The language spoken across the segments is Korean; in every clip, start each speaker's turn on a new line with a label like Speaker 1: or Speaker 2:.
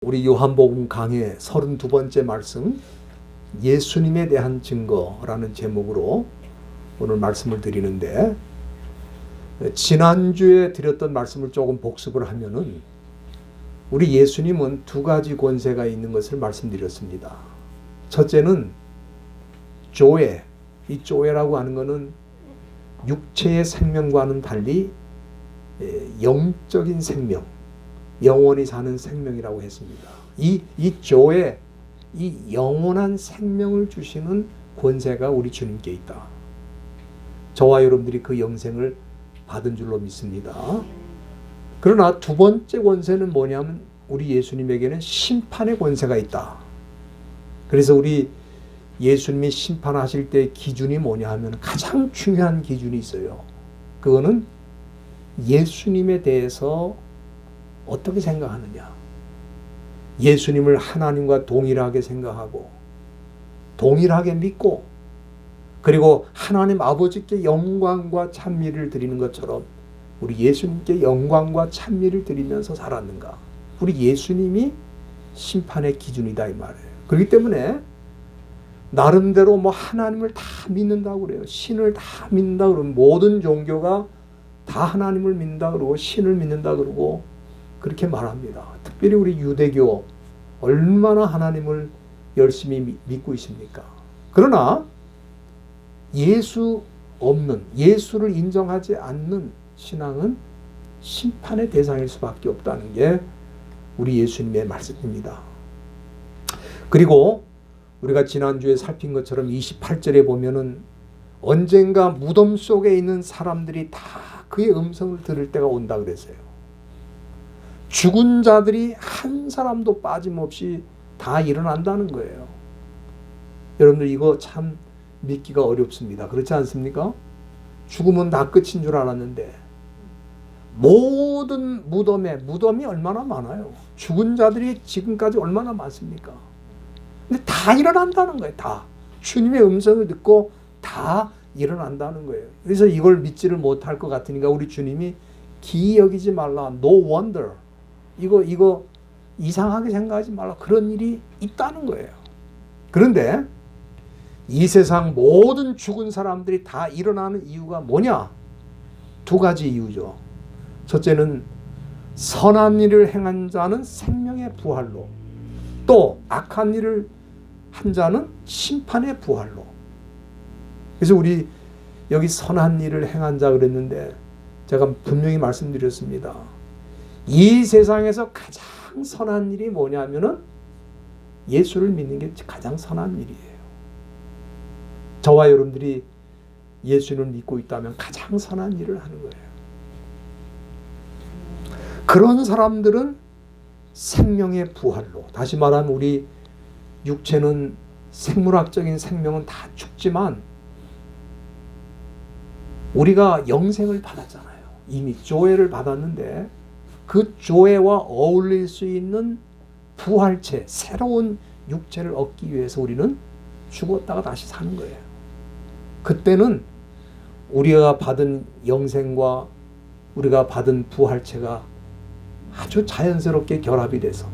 Speaker 1: 우리 요한복음 강해 32번째 말씀, 예수님에 대한 증거라는 제목으로 오늘 말씀을 드리는데, 지난주에 드렸던 말씀을 조금 복습을 하면은 우리 예수님은 두 가지 권세가 있는 것을 말씀드렸습니다. 첫째는 조회, 이 조회라고 하는 것은 육체의 생명과는 달리 영적인 생명, 영원히 사는 생명이라고 했습니다. 이 조에 이 영원한 생명을 주시는 권세가 우리 주님께 있다. 저와 여러분들이 그 영생을 받은 줄로 믿습니다. 그러나 두 번째 권세는 뭐냐면 우리 예수님에게는 심판의 권세가 있다. 그래서 우리 예수님이 심판하실 때 기준이 뭐냐 하면 가장 중요한 기준이 있어요. 그거는 예수님에 대해서 어떻게 생각하느냐. 예수님을 하나님과 동일하게 생각하고 동일하게 믿고 그리고 하나님 아버지께 영광과 찬미를 드리는 것처럼 우리 예수님께 영광과 찬미를 드리면서 살았는가. 우리 예수님이 심판의 기준이다 이 말이에요. 그렇기 때문에 나름대로 하나님을 다 믿는다고 그래요. 신을 다 믿는다 그러면 모든 종교가 다 하나님을 믿는다 그러고 신을 믿는다 그러고 그렇게 말합니다. 특별히 우리 유대교 얼마나 하나님을 열심히 믿고 있습니까? 그러나 예수 없는, 예수를 인정하지 않는 신앙은 심판의 대상일 수밖에 없다는 게 우리 예수님의 말씀입니다. 그리고 우리가 지난주에 살핀 것처럼 28절에 보면은 언젠가 무덤 속에 있는 사람들이 다 그의 음성을 들을 때가 온다 그랬어요. 죽은 자들이 한 사람도 빠짐없이 다 일어난다는 거예요. 여러분들 이거 참 믿기가 어렵습니다. 그렇지 않습니까? 죽으면 다 끝인 줄 알았는데 모든 무덤이 얼마나 많아요. 죽은 자들이 지금까지 얼마나 많습니까? 근데 다 일어난다는 거예요. 다. 주님의 음성을 듣고 다 일어난다는 거예요. 그래서 이걸 믿지를 못할 것 같으니까 우리 주님이 기이 여기지 말라. No wonder. 이거 이상하게 생각하지 말라. 그런 일이 있다는 거예요. 그런데 이 세상 모든 죽은 사람들이 다 일어나는 이유가 뭐냐? 두 가지 이유죠. 첫째는 선한 일을 행한 자는 생명의 부활로, 또 악한 일을 한 자는 심판의 부활로. 그래서 우리 여기 선한 일을 행한 자 그랬는데 제가 분명히 말씀드렸습니다. 이 세상에서 가장 선한 일이 뭐냐면은 예수를 믿는 게 가장 선한 일이에요. 저와 여러분들이 예수를 믿고 있다면 가장 선한 일을 하는 거예요. 그런 사람들은 생명의 부활로, 다시 말하면 우리 육체는 생물학적인 생명은 다 죽지만 우리가 영생을 받았잖아요. 이미 조회를 받았는데 그 조회와 어울릴 수 있는 부활체, 새로운 육체를 얻기 위해서 우리는 죽었다가 다시 사는 거예요. 그때는 우리가 받은 영생과 우리가 받은 부활체가 아주 자연스럽게 결합이 돼서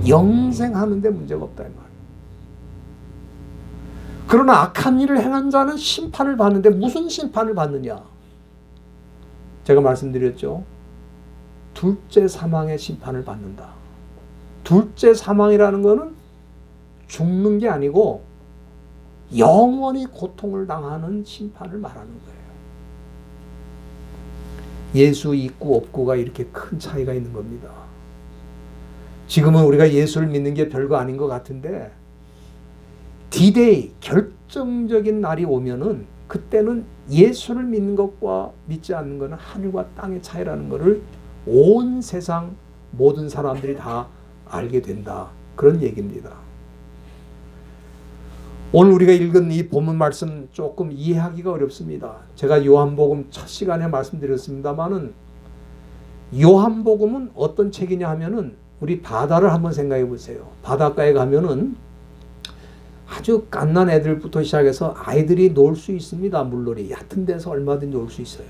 Speaker 1: 영생하는데 문제가 없다 이 말이에요. 그러나 악한 일을 행한 자는 심판을 받는데 무슨 심판을 받느냐? 제가 말씀드렸죠. 둘째 사망의 심판을 받는다. 둘째 사망이라는 것은 죽는 게 아니고 영원히 고통을 당하는 심판을 말하는 거예요. 예수 있고 없고가 이렇게 큰 차이가 있는 겁니다. 지금은 우리가 예수를 믿는 게 별거 아닌 것 같은데 D-Day, 결정적인 날이 오면은 그때는 예수를 믿는 것과 믿지 않는 것은 하늘과 땅의 차이라는 것을 온 세상 모든 사람들이 다 알게 된다. 그런 얘기입니다. 오늘 우리가 읽은 이 본문 말씀 조금 이해하기가 어렵습니다. 제가 요한복음 첫 시간에 말씀드렸습니다만은 요한복음은 어떤 책이냐 하면은 우리 바다를 한번 생각해 보세요. 바닷가에 가면은 아주 갓난 애들부터 시작해서 아이들이 놀 수 있습니다. 물놀이 얕은 데서 얼마든지 놀 수 있어요.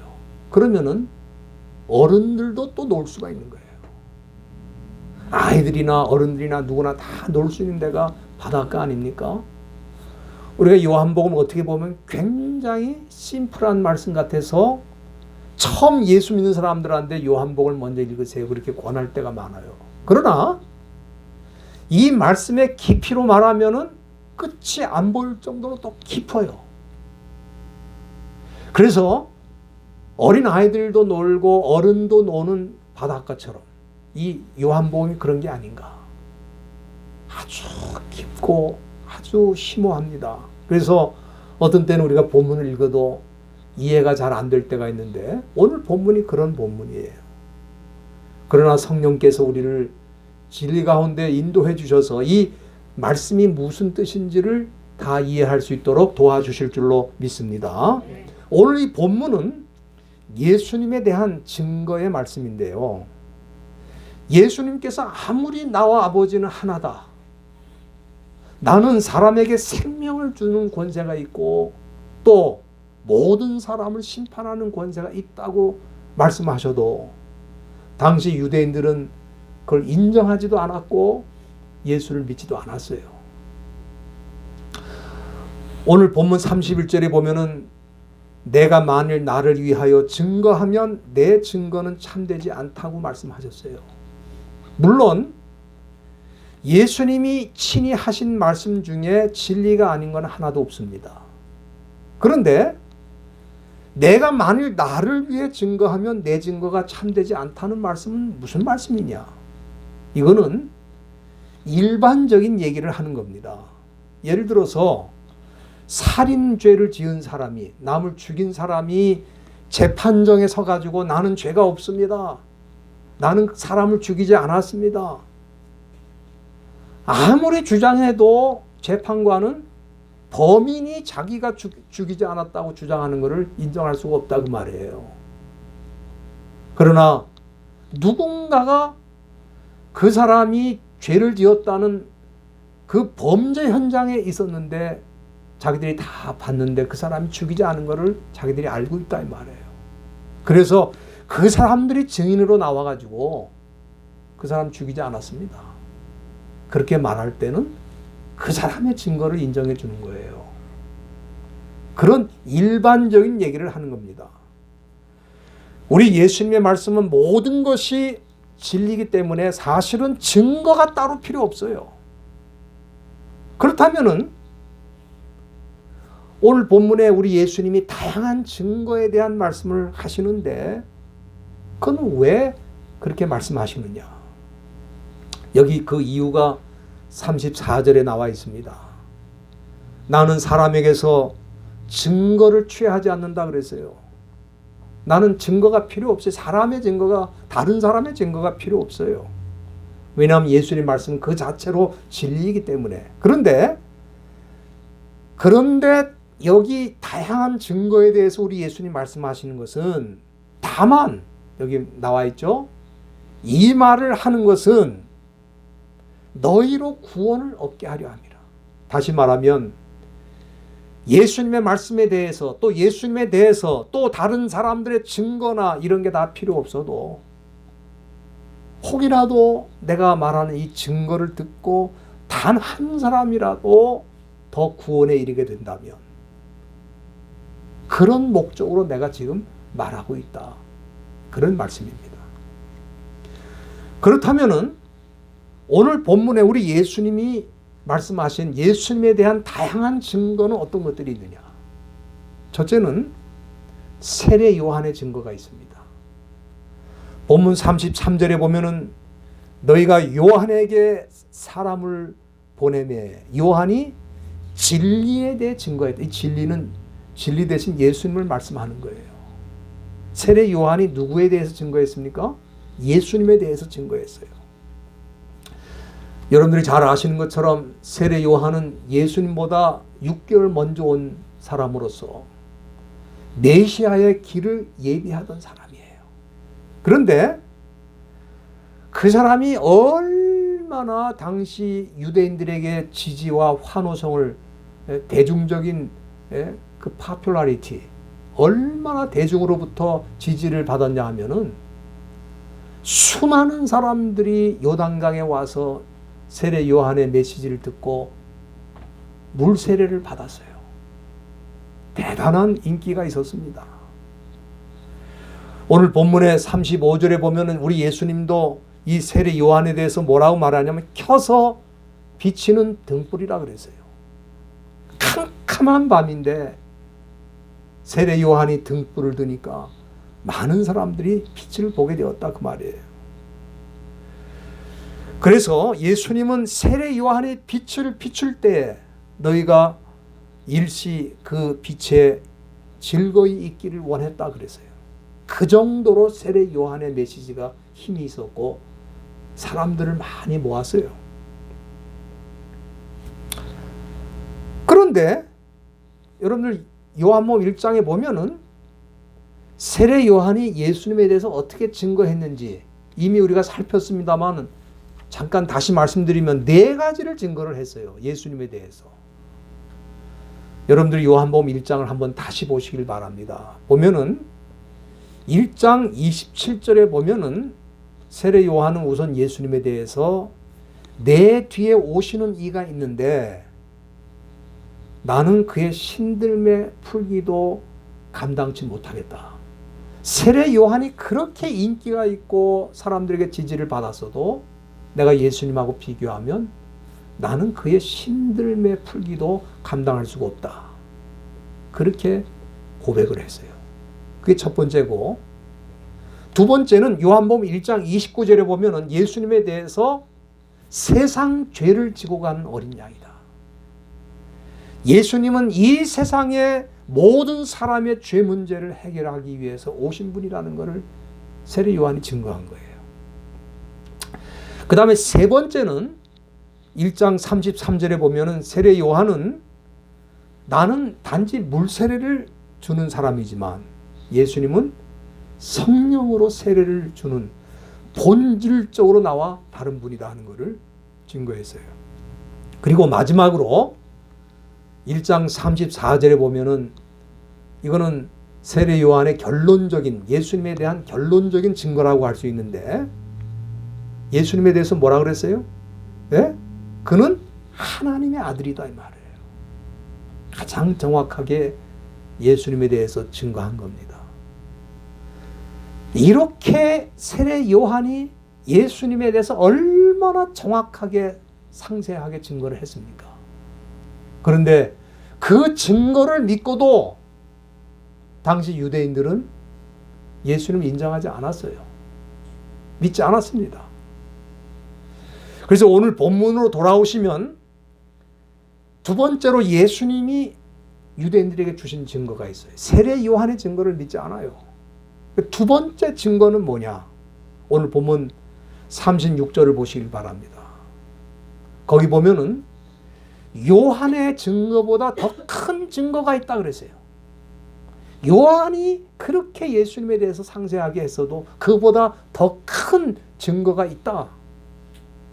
Speaker 1: 그러면은 어른들도 또 놀 수가 있는 거예요. 아이들이나 어른들이나 누구나 다 놀 수 있는 데가 바닷가 아닙니까? 우리가 요한복음 어떻게 보면 굉장히 심플한 말씀 같아서 처음 예수 믿는 사람들한테 요한복음을 먼저 읽으세요 그렇게 권할 때가 많아요. 그러나 이 말씀의 깊이로 말하면은 끝이 안 보일 정도로 또 깊어요. 그래서 어린 아이들도 놀고 어른도 노는 바닷가처럼 이 요한복음이 그런 게 아닌가. 아주 깊고 아주 심오합니다. 그래서 어떤 때는 우리가 본문을 읽어도 이해가 잘 안 될 때가 있는데 오늘 본문이 그런 본문이에요. 그러나 성령께서 우리를 진리 가운데 인도해 주셔서 이 말씀이 무슨 뜻인지를 다 이해할 수 있도록 도와주실 줄로 믿습니다. 오늘 이 본문은 예수님에 대한 증거의 말씀인데요. 예수님께서 아무리 나와 아버지는 하나다. 나는 사람에게 생명을 주는 권세가 있고 또 모든 사람을 심판하는 권세가 있다고 말씀하셔도 당시 유대인들은 그걸 인정하지도 않았고 예수를 믿지도 않았어요. 오늘 본문 31절에 보면은 내가 만일 나를 위하여 증거하면 내 증거는 참되지 않다고 말씀하셨어요. 물론 예수님이 친히 하신 말씀 중에 진리가 아닌 건 하나도 없습니다. 그런데 내가 만일 나를 위해 증거하면 내 증거가 참되지 않다는 말씀은 무슨 말씀이냐? 이거는 일반적인 얘기를 하는 겁니다. 예를 들어서 살인죄를 지은 사람이, 남을 죽인 사람이 재판정에 서가지고 나는 죄가 없습니다. 나는 사람을 죽이지 않았습니다. 아무리 주장해도 재판관은 범인이 자기가 죽이지 않았다고 주장하는 것을 인정할 수가 없다고 말이에요. 그러나 누군가가 그 사람이 죄를 지었다는 그 범죄 현장에 있었는데 자기들이 다 봤는데 그 사람이 죽이지 않은 것을 자기들이 알고 있다 이 말이에요. 그래서 그 사람들이 증인으로 나와가지고 그 사람 죽이지 않았습니다. 그렇게 말할 때는 그 사람의 증거를 인정해 주는 거예요. 그런 일반적인 얘기를 하는 겁니다. 우리 예수님의 말씀은 모든 것이 진리이기 때문에 사실은 증거가 따로 필요 없어요. 그렇다면은 오늘 본문에 우리 예수님이 다양한 증거에 대한 말씀을 하시는데 그건 왜 그렇게 말씀하시느냐? 여기 그 이유가 34절에 나와 있습니다. 나는 사람에게서 증거를 취하지 않는다 그랬어요. 나는 증거가 필요 없어요. 사람의 증거가, 다른 사람의 증거가 필요 없어요. 왜냐하면 예수님 말씀은 그 자체로 진리이기 때문에. 그런데 여기 다양한 증거에 대해서 우리 예수님 말씀하시는 것은 다만 여기 나와 있죠. 이 말을 하는 것은 너희로 구원을 얻게 하려 함이라. 다시 말하면 예수님의 말씀에 대해서 또 예수님에 대해서 또 다른 사람들의 증거나 이런 게 다 필요 없어도 혹이라도 내가 말하는 이 증거를 듣고 단 한 사람이라도 더 구원에 이르게 된다면 그런 목적으로 내가 지금 말하고 있다. 그런 말씀입니다. 그렇다면은 오늘 본문에 우리 예수님이 말씀하신 예수님에 대한 다양한 증거는 어떤 것들이 있느냐? 첫째는 세례 요한의 증거가 있습니다. 본문 33절에 보면은 너희가 요한에게 사람을 보내매 요한이 진리에 대해 증거했다. 이 진리는 진리 대신 예수님을 말씀하는 거예요. 세례 요한이 누구에 대해서 증거했습니까? 예수님에 대해서 증거했어요. 여러분들이 잘 아시는 것처럼 세례 요한은 예수님보다 6개월 먼저 온 사람으로서 메시아의 길을 예비하던 사람이에요. 그런데 그 사람이 얼마나 당시 유대인들에게 지지와 환호성을 대중적인 그 파퓰라리티 얼마나 대중으로부터 지지를 받았냐 하면은 수많은 사람들이 요단강에 와서 세례 요한의 메시지를 듣고 물 세례를 받았어요. 대단한 인기가 있었습니다. 오늘 본문의 35절에 보면은 우리 예수님도 이 세례 요한에 대해서 뭐라고 말하냐면 켜서 비치는 등불이라 그랬어요. 캄캄한 밤인데 세례 요한이 등불을 드니까 많은 사람들이 빛을 보게 되었다 그 말이에요. 그래서 예수님은 세례 요한의 빛을 비출 때 너희가 일시 그 빛에 즐거이 있기를 원했다 그랬어요. 그 정도로 세례 요한의 메시지가 힘이 있었고 사람들을 많이 모았어요. 그런데 여러분들 요한복음 1장에 보면은 세례 요한이 예수님에 대해서 어떻게 증거했는지 이미 우리가 살폈습니다만 잠깐 다시 말씀드리면 4가지를 증거를 했어요. 예수님에 대해서. 여러분들이 요한복음 1장을 한번 다시 보시길 바랍니다. 보면은 1장 27절에 보면은 세례 요한은 우선 예수님에 대해서 내 뒤에 오시는 이가 있는데 나는 그의 신들매 풀기도 감당치 못하겠다. 세례 요한이 그렇게 인기가 있고 사람들에게 지지를 받았어도 내가 예수님하고 비교하면 나는 그의 신들매 풀기도 감당할 수가 없다. 그렇게 고백을 했어요. 그게 첫 번째고, 두 번째는 요한복음 1장 29절에 보면은 예수님에 대해서 세상 죄를 지고 가는 어린 양이다. 예수님은 이 세상의 모든 사람의 죄 문제를 해결하기 위해서 오신 분이라는 것을 세례 요한이 증거한 거예요. 그 다음에 세 번째는 1장 33절에 보면은 세례 요한은 나는 단지 물 세례를 주는 사람이지만 예수님은 성령으로 세례를 주는 본질적으로 나와 다른 분이다 하는 것을 증거했어요. 그리고 마지막으로 1장 34절에 보면은 이거는 세례 요한의 결론적인 예수님에 대한 결론적인 증거라고 할 수 있는데 예수님에 대해서 뭐라 그랬어요? 예? 그는 하나님의 아들이다 이 말이에요. 가장 정확하게 예수님에 대해서 증거한 겁니다. 이렇게 세례 요한이 예수님에 대해서 얼마나 정확하게 상세하게 증거를 했습니까? 그런데 그 증거를 믿고도 당시 유대인들은 예수님을 인정하지 않았어요. 믿지 않았습니다. 그래서 오늘 본문으로 돌아오시면 두 번째로 예수님이 유대인들에게 주신 증거가 있어요. 세례 요한의 증거를 믿지 않아요. 두 번째 증거는 뭐냐? 오늘 본문 36절을 보시길 바랍니다. 거기 보면은 요한의 증거보다 더 큰 증거가 있다 그랬어요. 요한이 그렇게 예수님에 대해서 상세하게 했어도 그보다 더 큰 증거가 있다.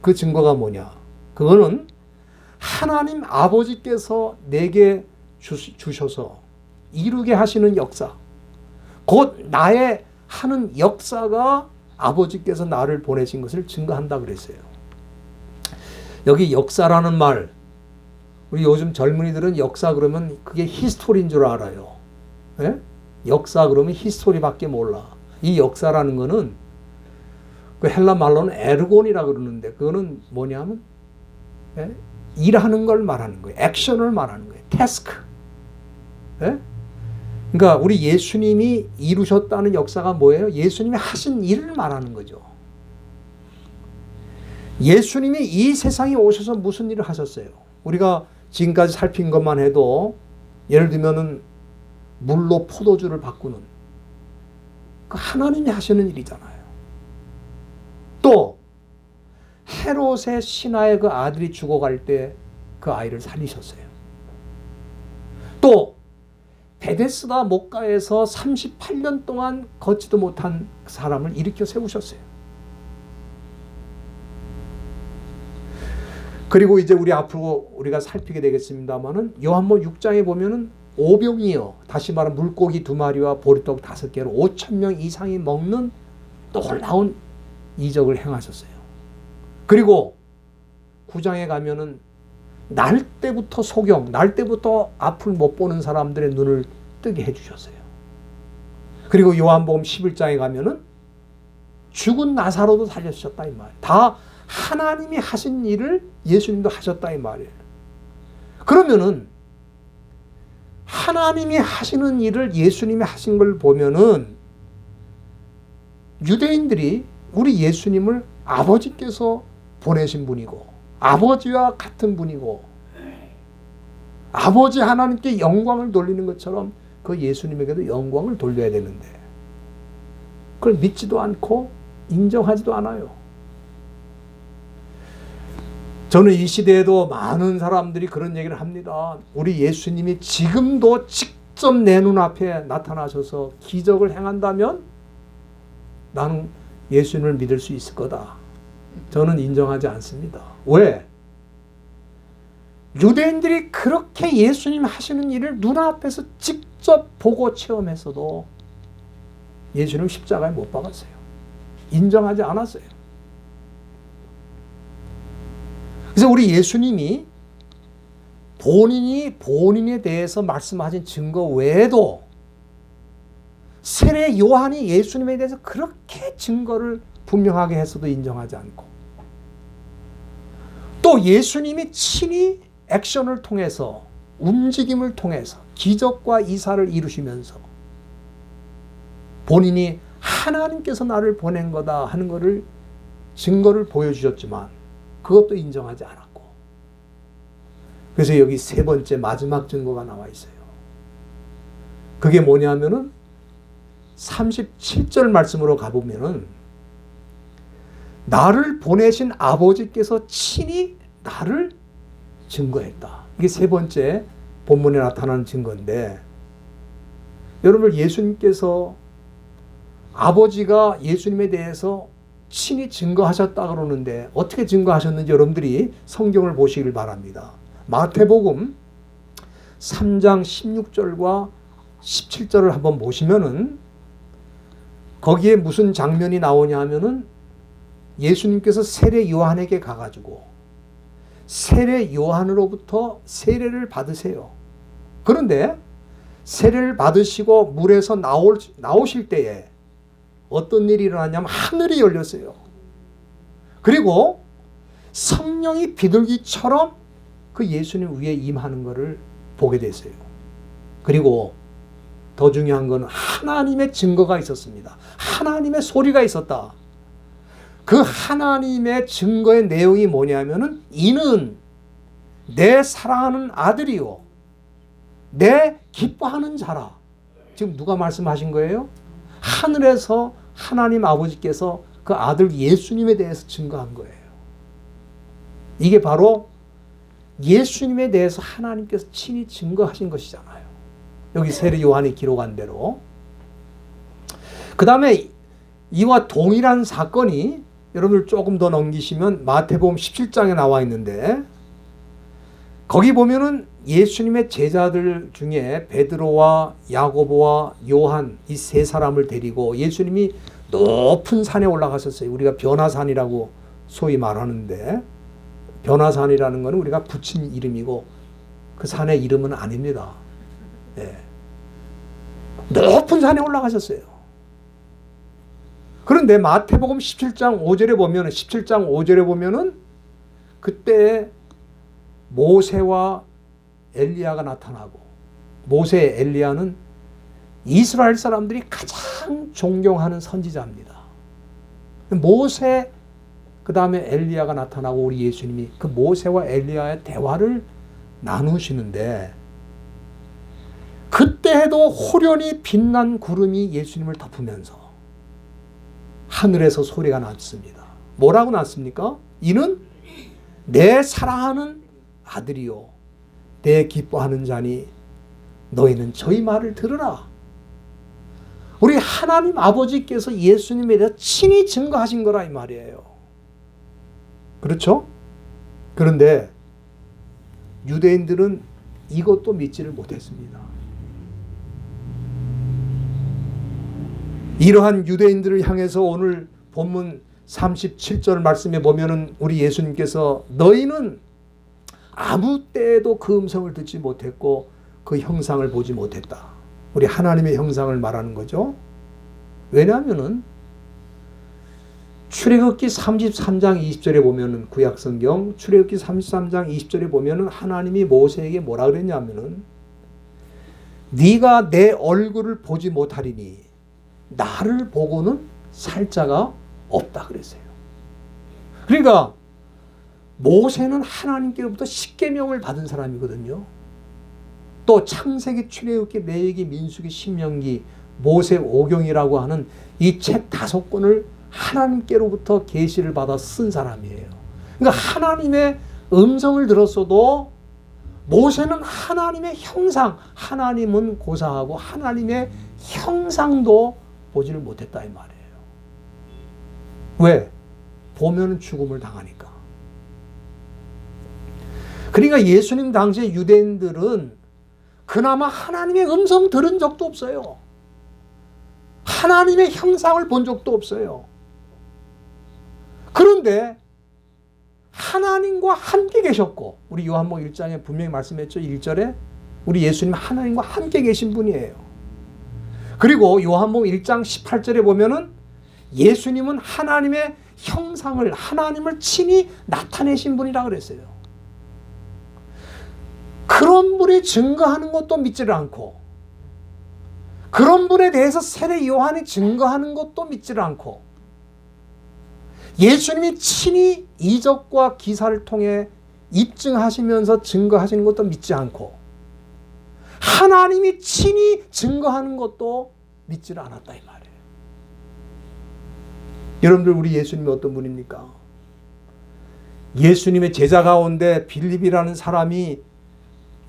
Speaker 1: 그 증거가 뭐냐? 그거는 하나님 아버지께서 내게 주셔서 이루게 하시는 역사, 곧 나의 하는 역사가 아버지께서 나를 보내신 것을 증거한다 그랬어요. 여기 역사라는 말, 우리 요즘 젊은이들은 역사 그러면 그게 히스토리인 줄 알아요. 예? 역사 그러면 히스토리밖에 몰라. 이 역사라는 거는 그 헬라 말로는 에르곤이라 그러는데 그거는 뭐냐면 예? 일하는 걸 말하는 거예요. 액션을 말하는 거예요. 태스크. 예? 그러니까 우리 예수님이 이루셨다는 역사가 뭐예요? 예수님이 하신 일을 말하는 거죠. 예수님이 이 세상에 오셔서 무슨 일을 하셨어요? 우리가 지금까지 살핀 것만 해도 예를 들면은 물로 포도주를 바꾸는 그 하나님이 하시는 일이잖아요. 또 헤롯의 신하의 그 아들이 죽어갈 때 그 아이를 살리셨어요. 또 베데스다 목가에서 38년 동안 걷지도 못한 사람을 일으켜 세우셨어요. 그리고 이제 우리 앞으로 우리가 살피게 되겠습니다만은 요한복음 6장에 보면은 오병이어, 다시 말하면 물고기 2마리와 보리떡 5개로 5,000명 이상이 먹는 놀라운 이적을 행하셨어요. 그리고 9장에 가면은 날 때부터 소경, 날 때부터 앞을 못 보는 사람들의 눈을 뜨게 해주셨어요. 그리고 요한복음 11장에 가면은 죽은 나사로도 살려주셨다 이 말이에요. 다 하나님이 하신 일을 예수님도 하셨다 이 말이에요. 그러면은 하나님이 하시는 일을 예수님이 하신 걸 보면은 유대인들이 우리 예수님을 아버지께서 보내신 분이고 아버지와 같은 분이고 아버지 하나님께 영광을 돌리는 것처럼 그 예수님에게도 영광을 돌려야 되는데 그걸 믿지도 않고 인정하지도 않아요. 저는 이 시대에도 많은 사람들이 그런 얘기를 합니다. 우리 예수님이 지금도 직접 내 눈앞에 나타나셔서 기적을 행한다면 나는 예수님을 믿을 수 있을 거다. 저는 인정하지 않습니다. 왜? 유대인들이 그렇게 예수님 하시는 일을 눈앞에서 직접 보고 체험했어도 예수님 십자가에 못 박았어요. 인정하지 않았어요. 그래서 우리 예수님이 본인에 대해서 말씀하신 증거 외에도 세례 요한이 예수님에 대해서 그렇게 증거를 분명하게 했어도 인정하지 않고 또 예수님이 친히 액션을 통해서 움직임을 통해서 기적과 이사를 이루시면서 본인이 하나님께서 나를 보낸 거다 하는 것을 증거를 보여주셨지만 그것도 인정하지 않았고 그래서 여기 세 번째 마지막 증거가 나와 있어요. 그게 뭐냐면은 37절 말씀으로 가보면은 나를 보내신 아버지께서 친히 나를 증거했다. 이게 세 번째 본문에 나타나는 증거인데 여러분 예수님께서 아버지가 예수님에 대해서 친히 증거하셨다 그러는데 어떻게 증거하셨는지 여러분들이 성경을 보시길 바랍니다. 마태복음 3장 16절과 17절을 한번 보시면은 거기에 무슨 장면이 나오냐 하면은 예수님께서 세례 요한에게 가가지고 세례 요한으로부터 세례를 받으세요. 그런데 세례를 받으시고 물에서 나오실 때에 어떤 일이 일어나냐면 하늘이 열렸어요. 그리고 성령이 비둘기처럼 그 예수님 위에 임하는 것을 보게 됐어요. 그리고 더 중요한 건 하나님의 증거가 있었습니다. 하나님의 소리가 있었다. 그 하나님의 증거의 내용이 뭐냐면은 이는 내 사랑하는 아들이요 내 기뻐하는 자라. 지금 누가 말씀하신 거예요? 하늘에서 하나님 아버지께서 그 아들 예수님에 대해서 증거한 거예요. 이게 바로 예수님에 대해서 하나님께서 친히 증거하신 것이잖아요. 여기 세례 요한이 기록한 대로. 그 다음에 이와 동일한 사건이 여러분들 조금 더 넘기시면 마태복음 17장에 나와 있는데 거기 보면은 예수님의 제자들 중에 베드로와 야고보와 요한 이 세 사람을 데리고 예수님이 높은 산에 올라가셨어요. 우리가 변화산이라고 소위 말하는데 변화산이라는 것은 우리가 붙인 이름이고 그 산의 이름은 아닙니다. 네. 높은 산에 올라가셨어요. 그런데 마태복음 17장 5절에 보면은 그때 모세와 엘리야가 나타나고 모세 엘리야는 이스라엘 사람들이 가장 존경하는 선지자입니다. 모세 그 다음에 엘리야가 나타나고 우리 예수님이 그 모세와 엘리야의 대화를 나누시는데 그때에도 호련히 빛난 구름이 예수님을 덮으면서 하늘에서 소리가 났습니다. 뭐라고 났습니까? 이는 내 사랑하는 아들이요 내 기뻐하는 자니 너희는 저희 말을 들으라. 우리 하나님 아버지께서 예수님에 대해서 친히 증거하신 거라 이 말이에요. 그렇죠? 그런데 유대인들은 이것도 믿지를 못했습니다. 이러한 유대인들을 향해서 오늘 본문 37절 말씀에 보면은 우리 예수님께서 너희는 아무 때에도 그 음성을 듣지 못했고 그 형상을 보지 못했다. 우리 하나님의 형상을 말하는 거죠. 왜냐하면은 출애굽기 33장 20절에 보면은 구약성경 출애굽기 33장 20절에 보면은 하나님이 모세에게 뭐라 그랬냐면은 네가 내 얼굴을 보지 못하리니 나를 보고는 살 자가 없다 그랬어요. 그러니까 모세는 하나님께로부터 십계명을 받은 사람이거든요. 또 창세기, 출애굽기, 레위기, 민수기, 신명기, 모세오경이라고 하는 이 책 5권을 하나님께로부터 계시를 받아 쓴 사람이에요. 그러니까 하나님의 음성을 들었어도 모세는 하나님의 형상, 하나님은 고사하고 하나님의 형상도 보지를 못했다 이 말이에요. 왜? 보면 죽음을 당하니까. 그러니까 예수님 당시에 유대인들은 그나마 하나님의 음성 들은 적도 없어요. 하나님의 형상을 본 적도 없어요. 그런데 하나님과 함께 계셨고 우리 요한복음 1장에 분명히 말씀했죠. 1절에 우리 예수님 하나님과 함께 계신 분이에요. 그리고 요한복음 1장 18절에 보면은 예수님은 하나님의 형상을 하나님을 친히 나타내신 분이라 그랬어요. 그런 분이 증거하는 것도 믿지를 않고 그런 분에 대해서 세례 요한이 증거하는 것도 믿지를 않고 예수님이 친히 이적과 기사를 통해 입증하시면서 증거하시는 것도 믿지 않고 하나님이 친히 증거하는 것도 믿지를 않았다 이 말이에요. 여러분들 우리 예수님이 어떤 분입니까? 예수님의 제자 가운데 빌립이라는 사람이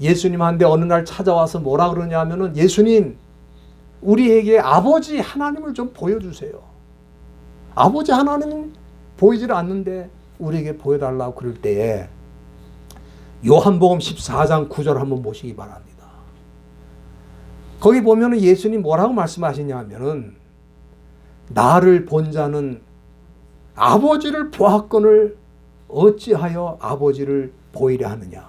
Speaker 1: 예수님한테 어느 날 찾아와서 뭐라 그러냐 하면은 예수님 우리에게 아버지 하나님을 좀 보여주세요. 아버지 하나님은 보이질 않는데 우리에게 보여달라고 그럴 때에 요한복음 14장 9절 한번 보시기 바랍니다. 거기 보면은 예수님 뭐라고 말씀하시냐 하면은 나를 본 자는 아버지를 보았거늘 어찌하여 아버지를 보이려 하느냐.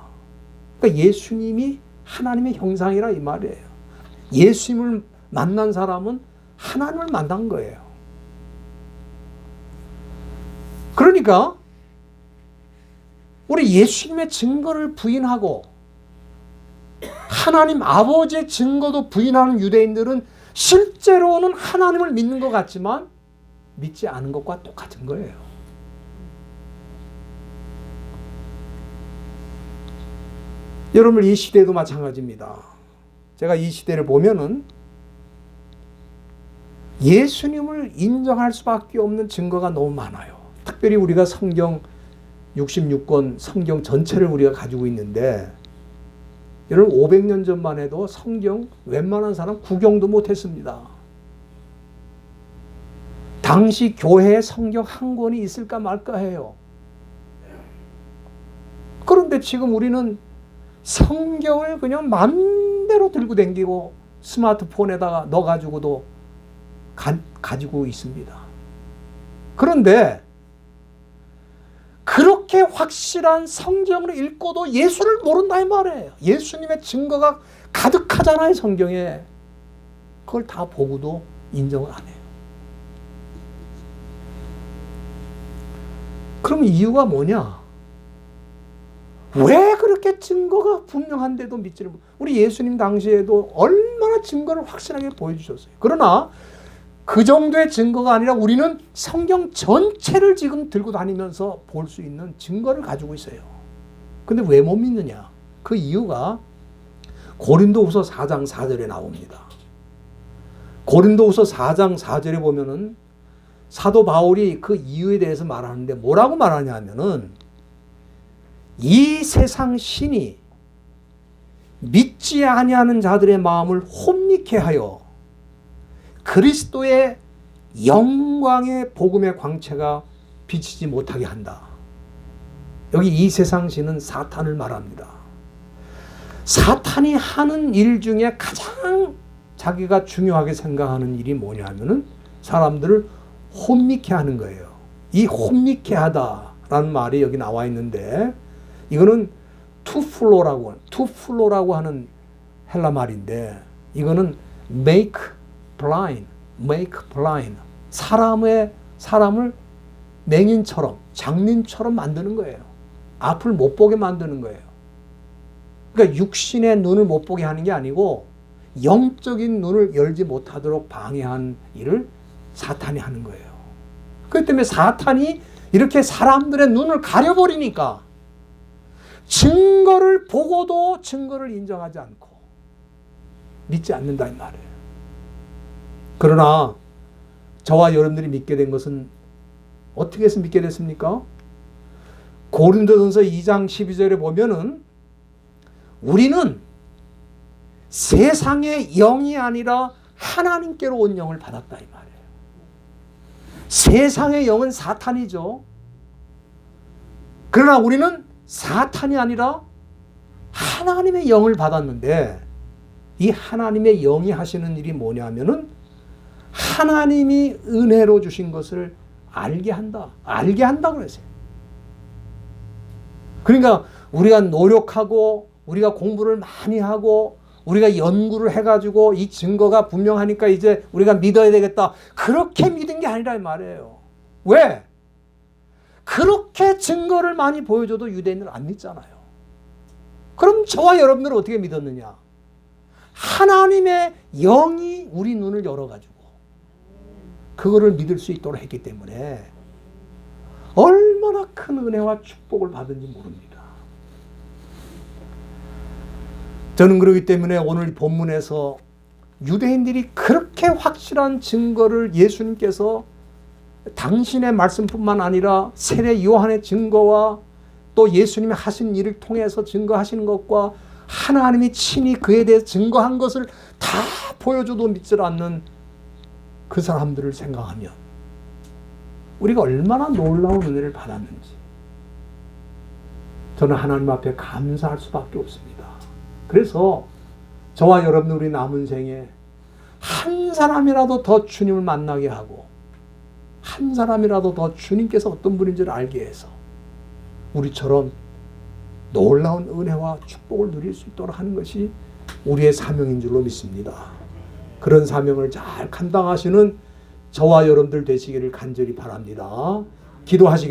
Speaker 1: 그러니까 예수님이 하나님의 형상이라 이 말이에요. 예수님을 만난 사람은 하나님을 만난 거예요. 그러니까 우리 예수님의 증거를 부인하고 하나님 아버지의 증거도 부인하는 유대인들은 실제로는 하나님을 믿는 것 같지만 믿지 않은 것과 똑같은 거예요. 여러분 이 시대도 마찬가지입니다. 제가 이 시대를 보면은 예수님을 인정할 수밖에 없는 증거가 너무 많아요. 특별히 우리가 성경 66권 성경 전체를 우리가 가지고 있는데 여러분 500년 전만 해도 성경 웬만한 사람 구경도 못했습니다. 당시 교회에 성경 한 권이 있을까 말까 해요. 그런데 지금 우리는 성경을 그냥 맘대로 들고 다니고 스마트폰에다가 넣어가지고도 가지고 있습니다. 그런데 그렇게 확실한 성경을 읽고도 예수를 모른다 이 말이에요. 예수님의 증거가 가득하잖아요 성경에. 그걸 다 보고도 인정을 안 해요. 그럼 이유가 뭐냐? 왜 그렇게 증거가 분명한데도 믿지를 못해요? 우리 예수님 당시에도 얼마나 증거를 확실하게 보여주셨어요. 그러나 그 정도의 증거가 아니라 우리는 성경 전체를 지금 들고 다니면서 볼 수 있는 증거를 가지고 있어요. 근데 왜 못 믿느냐? 그 이유가 고린도후서 4장 4절에 나옵니다. 고린도후서 4장 4절에 보면은 사도 바울이 그 이유에 대해서 말하는데 뭐라고 말하냐 하면은 이 세상 신이 믿지 아니하는 자들의 마음을 혼미케 하여 그리스도의 영광의 복음의 광채가 비치지 못하게 한다. 여기 이 세상 신은 사탄을 말합니다. 사탄이 하는 일 중에 가장 자기가 중요하게 생각하는 일이 뭐냐면은 사람들을 혼미케 하는 거예요. 이 혼미케 하다라는 말이 여기 나와 있는데 이거는 투플로라고 하는 헬라 말인데 이거는 make blind. 사람을 맹인처럼 장님처럼 만드는 거예요. 앞을 못 보게 만드는 거예요. 그러니까 육신의 눈을 못 보게 하는 게 아니고 영적인 눈을 열지 못하도록 방해한 일을 사탄이 하는 거예요. 그렇기 때문에 사탄이 이렇게 사람들의 눈을 가려버리니까 증거를 보고도 증거를 인정하지 않고 믿지 않는다 이 말이에요. 그러나 저와 여러분들이 믿게 된 것은 어떻게 해서 믿게 됐습니까? 고린도전서 2장 12절에 보면은 우리는 세상의 영이 아니라 하나님께로 온 영을 받았다 이 말이에요. 세상의 영은 사탄이죠. 그러나 우리는 사탄이 아니라 하나님의 영을 받았는데 이 하나님의 영이 하시는 일이 뭐냐면은 하나님이 은혜로 주신 것을 알게 한다 그랬어요. 그러니까 우리가 노력하고 우리가 공부를 많이 하고 우리가 연구를 해가지고 이 증거가 분명하니까 이제 우리가 믿어야 되겠다. 그렇게 믿은 게 아니라 이 말이에요. 왜? 그렇게 증거를 많이 보여줘도 유대인들은 안 믿잖아요. 그럼 저와 여러분들은 어떻게 믿었느냐? 하나님의 영이 우리 눈을 열어가지고 그거를 믿을 수 있도록 했기 때문에 얼마나 큰 은혜와 축복을 받은지 모릅니다. 저는 그렇기 때문에 오늘 본문에서 유대인들이 그렇게 확실한 증거를 예수님께서 당신의 말씀뿐만 아니라 세례 요한의 증거와 또 예수님이 하신 일을 통해서 증거하시는 것과 하나님이 친히 그에 대해 증거한 것을 다 보여줘도 믿지 않는 그 사람들을 생각하면 우리가 얼마나 놀라운 은혜를 받았는지 저는 하나님 앞에 감사할 수밖에 없습니다. 그래서 저와 여러분 우리 남은 생에 한 사람이라도 더 주님을 만나게 하고 한 사람이라도 더 주님께서 어떤 분인지를 알게 해서 우리처럼 놀라운 은혜와 축복을 누릴 수 있도록 하는 것이 우리의 사명인 줄로 믿습니다. 그런 사명을 잘 감당하시는 저와 여러분들 되시기를 간절히 바랍니다. 기도하시겠습니다.